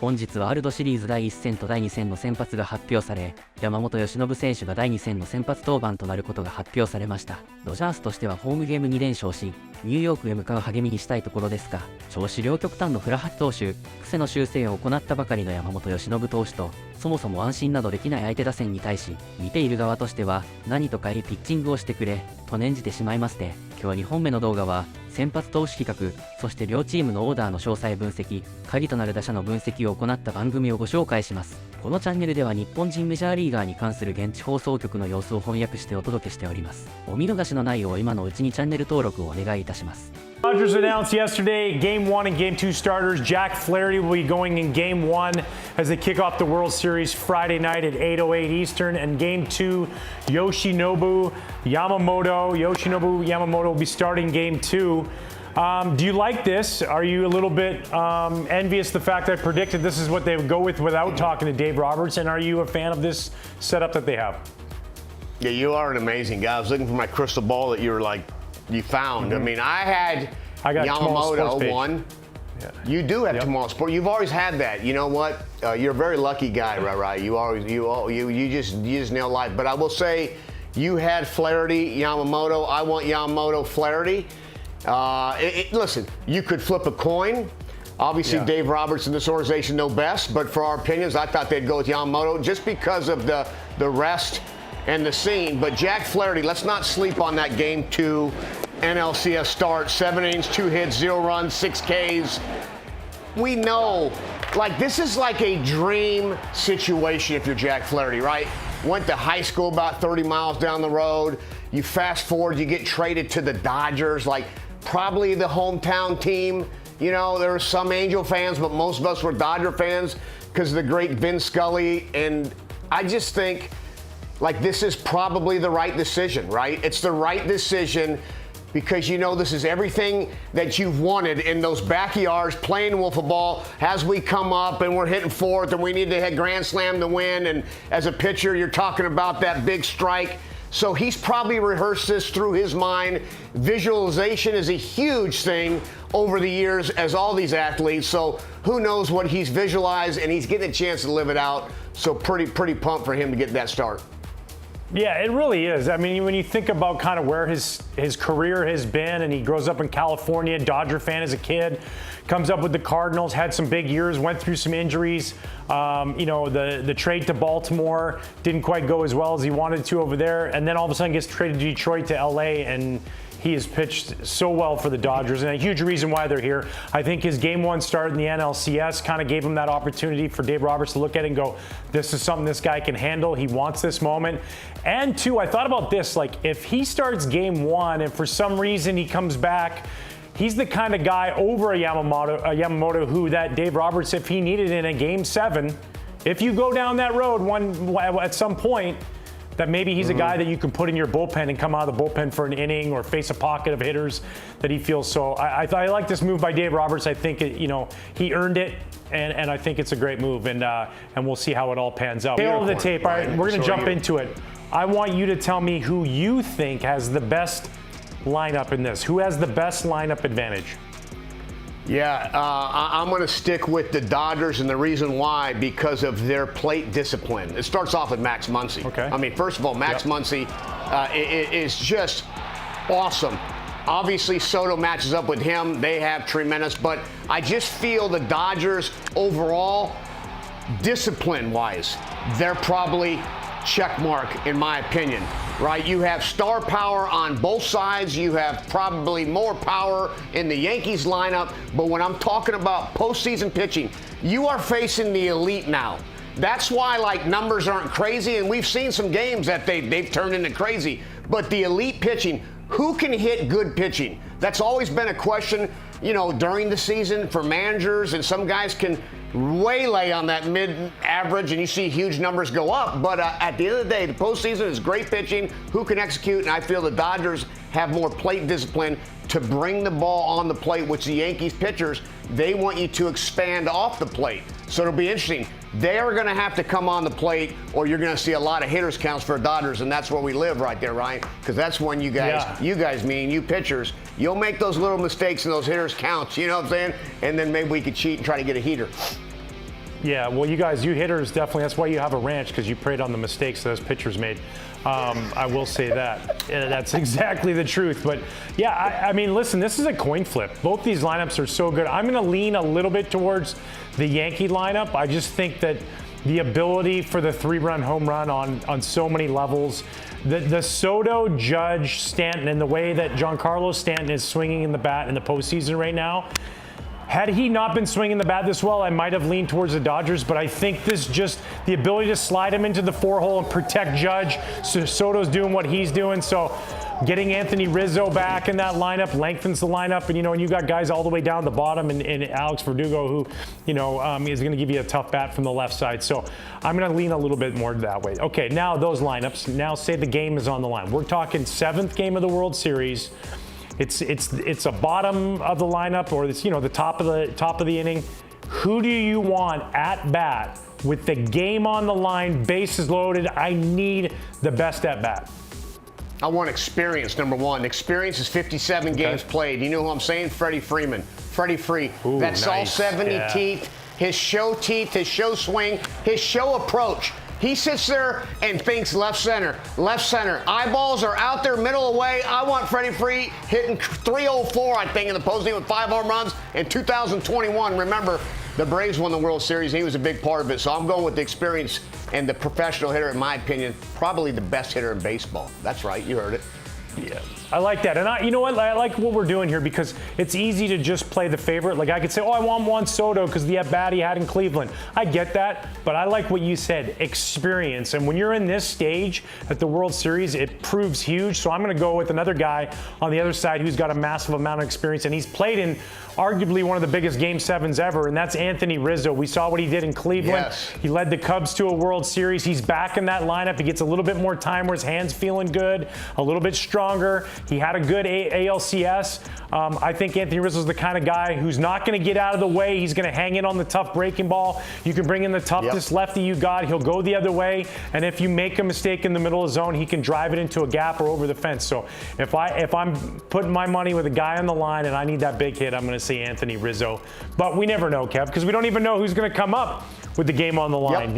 本日ワールドシリーズ第1戦と第2戦の先発が発表され、山本由伸選手が第2戦の先発登板となることが発表されました。ドジャースとしてはホームゲーム2連勝し、ニューヨークへ向かう励みにしたいところですが、調子両極端の古橋投手、癖の修正を行ったばかりの山本由伸投手と、そもそも安心などできない相手打線に対し、見ている側としては、何とかいいピッチングをしてくれ、と念じてしまいますで、今日2本目の動画は、先発投手企画、そして両チームのオーダーの詳細分析、鍵となる打者の分析を行った番組をご紹介します。このチャンネルでは日本人メジャーリーガーに関する現地放送局の様子を翻訳してお届けしております。お見逃しのないよう今のうちにチャンネル登録をお願いいたします。Dodgers announced yesterday Game 1 and Game 2 starters. Jack Flaherty will be going in Game 1 as they kick off the World Series Friday night at 8:08 Eastern. And Game 2, Yoshinobu Yamamoto will be starting Game 2. Do you like this? Are you a little bit envious the fact I predicted this is what they would go with without talking to Dave Roberts? And are you a fan of this setup that they have? Yeah, you are an amazing guy. I was looking for my crystal ball that you found. I mean, I got Yamamoto one. Yeah. You do have tomorrow sport. You've always had that. You know what? You're a very lucky guy, right? You just nail life. But I will say, you had Flaherty, Yamamoto. I want Yamamoto, Flaherty. Listen, you could flip a coin. Obviously, Dave Roberts and this organization know best. But for our opinions, I thought they'd go with Yamamoto just because of the rest and the scene. But Jack Flaherty, let's not sleep on that Game 2 NLCS start. 7 innings, 2 hits, 0 runs, 6 Ks. We know, this is like a dream situation if you're Jack Flaherty, right? Went to high school about 30 miles down the road. You fast forward, you get traded to the Dodgers, probably the hometown team. You know, there were some Angel fans, but most of us were Dodger fans because of the great Vin Scully. And I just think, this is probably the right decision, right? It's the right decision because this is everything that you've wanted in those backyards playing wiffle ball as we come up and we're hitting fourth and we need to hit grand slam to win. And as a pitcher, you're talking about that big strike. So he's probably rehearsed this through his mind. Visualization is a huge thing over the years as all these athletes. So who knows what he's visualized, and he's getting a chance to live it out. So pretty pumped for him to get that start. Yeah, it really is. I mean, when you think about kind of where his career has been, and he grows up in California, Dodger fan as a kid, comes up with the Cardinals, had some big years, went through some injuries. The trade to Baltimore didn't quite go as well as he wanted to over there, and then all of a sudden gets traded to Detroit to LA, and he has pitched so well for the Dodgers, and a huge reason why they're here. I think his Game 1 start in the NLCS kind of gave him that opportunity for Dave Roberts to look at it and go, this is something this guy can handle. He wants this moment. And two, I thought about this, if he starts Game 1 and for some reason he comes back, he's the kind of guy over a Yamamoto who that Dave Roberts, if he needed in a Game 7, if you go down that road at some point, that maybe he's a guy that you can put in your bullpen and come out of the bullpen for an inning or face a pocket of hitters that he feels. So I like this move by Dave Roberts. I think he earned it, and I think it's a great move, and we'll see how it all pans out. Tail of the tape. All right, we're going to jump into it. I want you to tell me who you think has the best lineup in this. Who has the best lineup advantage? Yeah, I'm going to stick with the Dodgers, and the reason why, because of their plate discipline. It starts off with Max Muncy. Okay. I mean, first of all, Max Muncy is just awesome. Obviously, Soto matches up with him. They have tremendous, but I just feel the Dodgers overall, discipline-wise, they're probably check mark, in my opinion, right? You have star power on both sides. You have probably more power in the Yankees lineup. But when I'm talking about postseason pitching, you are facing the elite now. That's why, numbers aren't crazy, and we've seen some games that they've turned into crazy. But the elite pitching, who can hit good pitching? That's always been a question, during the season for managers, and some guys can waylay on that mid-average, and you see huge numbers go up. But at the end of the day, the postseason is great pitching. Who can execute? And I feel the Dodgers have more plate discipline to bring the ball on the plate, which the Yankees pitchers, they want you to expand off the plate. So it'll be interesting. They are going to have to come on the plate, or you're going to see a lot of hitters counts for Dodgers, and that's where we live right there, Ryan, because that's when you guys meaning you pitchers, you'll make those little mistakes in those hitters counts, you know what I'm saying? And then maybe we could cheat and try to get a heater. Yeah, well, you hitters definitely, that's why you have a ranch, because you preyed on the mistakes those pitchers made. I will say that. That's exactly the truth. But yeah, I mean, listen, this is a coin flip. Both these lineups are so good. I'm going to lean a little bit towards the Yankee lineup. I just think that the ability for the 3-run home run on so many levels, the Soto, Judge, Stanton, and the way that Giancarlo Stanton is swinging in the bat in the postseason right now, had he not been swinging the bat this well, I might have leaned towards the Dodgers, but I think this just the ability to slide him into the 4-hole and protect Judge. So Soto's doing what he's doing, so getting Anthony Rizzo back in that lineup lengthens the lineup, and you got guys all the way down the bottom, and Alex Verdugo, who is going to give you a tough bat from the left side. So I'm going to lean a little bit more that way. Okay, now those lineups. Now say the game is on the line. We're talking 7th game of the World Series. It's a bottom of the lineup, or it's the top of the inning. Who do you want at bat with the game on the line, bases loaded? I need the best at bat. I want experience, number one. Experience is 57 games played. You know who I'm saying? Freddie Freeman. Freddie Free. Ooh, That's nice. all 70 teeth, his show swing, his show approach. He sits there and thinks left center. Eyeballs are out there, middle away. I want Freddie Free hitting 304, I think, in the postseason with 5 home runs in 2021. Remember, the Braves won the World Series, and he was a big part of it. So I'm going with the experience and the professional hitter, in my opinion, probably the best hitter in baseball. That's right, you heard it. Yeah, I like that. And you know what? I like what we're doing here, because it's easy to just play the favorite. Like I could say, I want Juan Soto because the at-bat he had in Cleveland. I get that, but I like what you said, experience. And when you're in this stage at the World Series, it proves huge. So I'm going to go with another guy on the other side who's got a massive amount of experience, and he's played in arguably one of the biggest Game 7s ever, and that's Anthony Rizzo. We saw what he did in Cleveland. Yes. He led the Cubs to a World Series. He's back in that lineup. He gets a little bit more time where his hand's feeling good, a little bit stronger. He had a good ALCS. I think Anthony Rizzo's the kind of guy who's not going to get out of the way. He's going to hang in on the tough breaking ball. You can bring in the toughest lefty you got. He'll go the other way, and if you make a mistake in the middle of the zone, he can drive it into a gap or over the fence. So if I'm putting my money with a guy on the line and I need that big hit, I'm going to say Anthony Rizzo. But we never know, Kev, because we don't even know who's going to come up with the game on the line.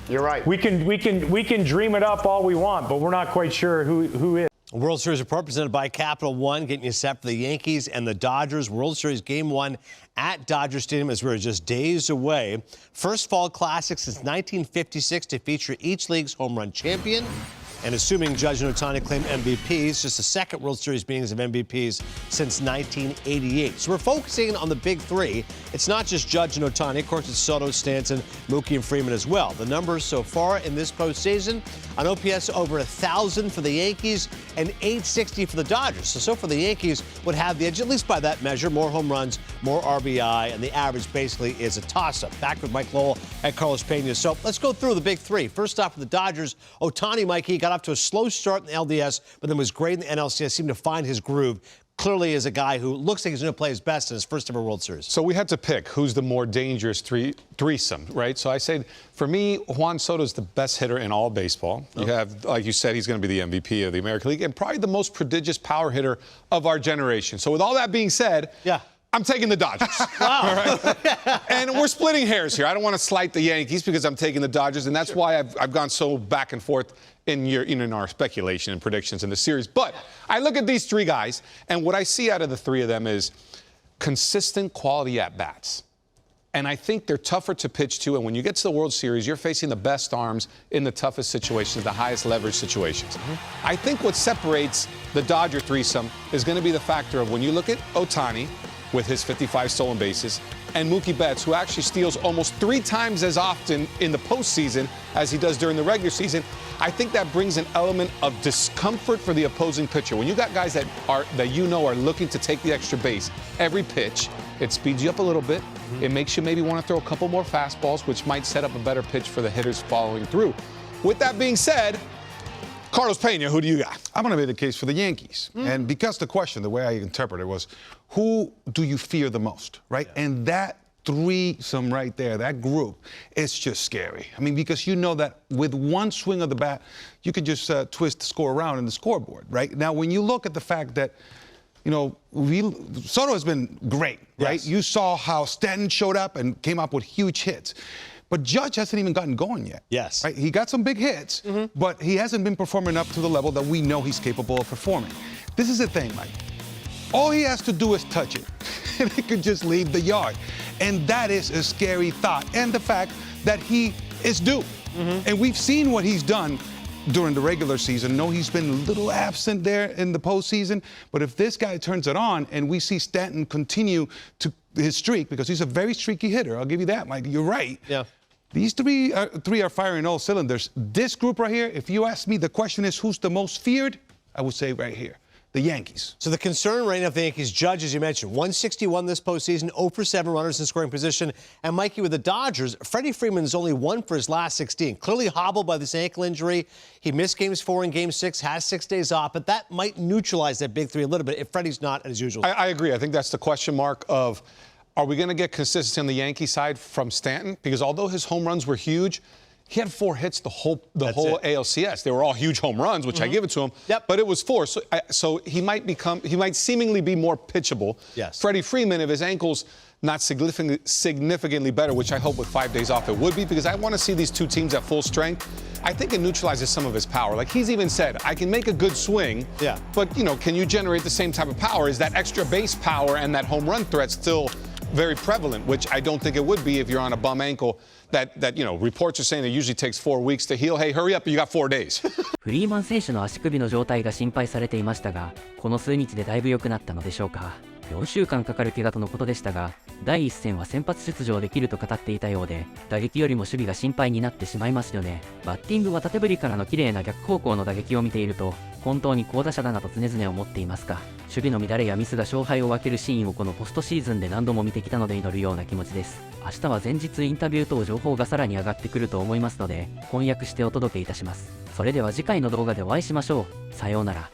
You're right. We can dream it up all we want, but we're not quite sure who is. World Series report presented by Capital One, getting you set for the Yankees and the Dodgers. World Series Game 1 at Dodger Stadium, as we're just days away. First fall classic since 1956 to feature each league's home run champion. And assuming Judge and Ohtani claim MVPs, just the second World Series meetings of MVPs since 1988. So we're focusing on the big 3. It's not just Judge and Ohtani. Of course, it's Soto, Stanton, Mookie, and Freeman as well. The numbers so far in this postseason, on OPS over 1,000 for the Yankees and 860 for the Dodgers. So far the Yankees would have the edge, at least by that measure. More home runs, more RBI, and the average basically is a toss-up. Back with Mike Lowell and Carlos Pena. So let's go through the big 3. First off, for the Dodgers, Ohtani, Mikey, got off to a slow start in the LDS, but then was great in the NLCS, seemed to find his groove. Clearly is a guy who looks like he's going to play his best in his first ever World Series. So we had to pick who's the more dangerous threesome, right? So I said, for me, Juan Soto is the best hitter in all baseball. You have, like you said, he's going to be the MVP of the American League and probably the most prodigious power hitter of our generation. So with all that being said, I'm taking the Dodgers. Wow. All right? And we're splitting hairs here. I don't want to slight the Yankees because I'm taking the Dodgers, and that's why I've gone so back and forth in our speculation and predictions in the series. But I look at these 3 guys, and what I see out of the 3 of them is consistent quality at-bats. And I think they're tougher to pitch to, and when you get to the World Series, you're facing the best arms in the toughest situations, the highest leverage situations. I think what separates the Dodger threesome is going to be the factor of when you look at Ohtani, with his 55 stolen bases, and Mookie Betts, who actually steals almost 3 times as often in the postseason as he does during the regular season. I think that brings an element of discomfort for the opposing pitcher. When you got guys that are looking to take the extra base every pitch, it speeds you up a little bit. It makes you maybe want to throw a couple more fastballs, which might set up a better pitch for the hitters following through. With that being said, Carlos Pena, who do you got? I'm going to make the case for the Yankees. And because the question, the way I interpret it was, who do you fear the most, right? And that threesome right there, that group, it's just scary. I mean, because you know that with one swing of the bat, you can just twist the score around in the scoreboard, right? Now, when you look at the fact that, Soto has been great, right? Yes. You saw how Stanton showed up and came up with huge hits. But Judge hasn't even gotten going yet. Yes. Right? He got some big hits, but he hasn't been performing up to the level that we know he's capable of performing. This is the thing, Mike. All he has to do is touch it, and it could just leave the yard. And that is a scary thought. And the fact that he is due. And we've seen what he's done during the regular season. No, he's been a little absent there in the postseason. But if this guy turns it on and we see Stanton continue to his streak, because he's a very streaky hitter, I'll give you that, Mike. You're right. Yeah. These three are firing all cylinders. This group right here, if you ask me, the question is who's the most feared? I would say right here, the Yankees. So the concern right now for the Yankees, Judge, as you mentioned, 161 this postseason, 0 for 7 runners in scoring position. And Mikey, with the Dodgers, Freddie Freeman's only 1 for his last 16. Clearly hobbled by this ankle injury. He missed Games 4 and Game 6, has 6 days off, but that might neutralize that big three a little bit if Freddie's not as usual. I agree. I think that's the question mark of, are we going to get consistency on the Yankee side from Stanton? Because although his home runs were huge, he had 4 hits the whole ALCS. They were all huge home runs, which I give it to him. Yep. But it was 4. So he might seemingly be more pitchable. Yes. Freddie Freeman, if his ankle's not significantly better, which I hope with 5 days off it would be, because I want to see these two teams at full strength. I think it neutralizes some of his power. Like he's even said, I can make a good swing, but can you generate the same type of power? Is that extra base power and that home run threat still very prevalent, which I don't think it would be if you're on a bum ankle that reports are saying it usually takes 4 weeks to heal. Hey, hurry up, you got 4 days. フリーマン選手の足首の状態が心配されていましたが、この数日でだいぶ良くなったのでしょうか。4週間かかる怪我とのことでしたが、第1戦は先発出場できると語っていたようで、打撃よりも守備が心配になってしまいますよね。バッティングは縦振りからの綺麗な逆方向の打撃を見ていると、本当に好打者だなと常々思っていますが、守備の乱れやミスが勝敗を分けるシーンをこのポストシーズンで何度も見てきたので祈るような気持ちです。明日は前日インタビュー等情報がさらに上がってくると思いますので、翻訳してお届けいたします。それでは次回の動画でお会いしましょう。さようなら。